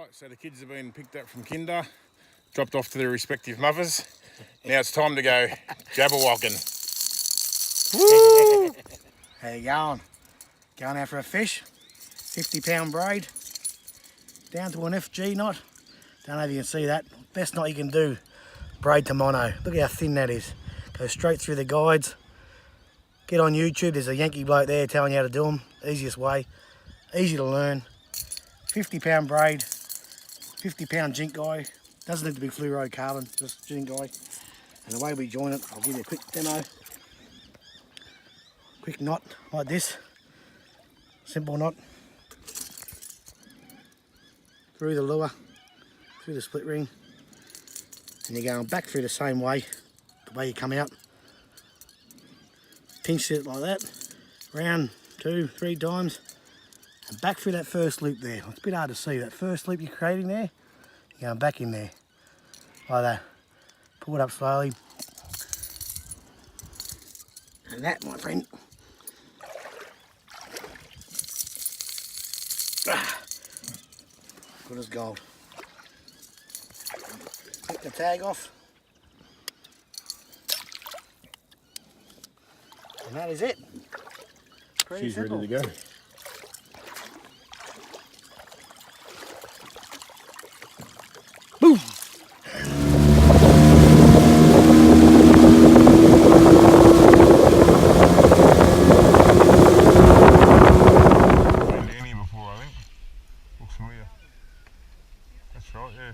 Right, so the kids have been picked up from kinder, dropped off to their respective mothers. Now it's time to go Jabberwocking. Woo! How you going? Going out for a fish? 50-pound braid. Down to an FG knot. Don't know if you can see that. Best knot you can do. Braid to mono. Look how thin that is. Go straight through the guides. Get on YouTube. There's a Yankee bloke there telling you how to do them. Easiest way. Easy to learn. 50-pound braid. 50-pound jink guy. Doesn't need to be fluorocarbon, just jink guy. And the way we join it, I'll give you a quick demo. Quick knot like this. Simple knot. Through the lure, through the split ring. And you're going back through the same way, the way you come out. Pinch it like that. Round 2, 3 times. And back through that first loop there. It's a bit hard to see. That first loop you're creating there, you're going back in there. Like that. Pull it up slowly. And that, my friend, good as gold. Take the tag off. And that is it. Pretty She's simple. ready to go. Boom! Been any before, I think. Looks familiar. That's right, yeah.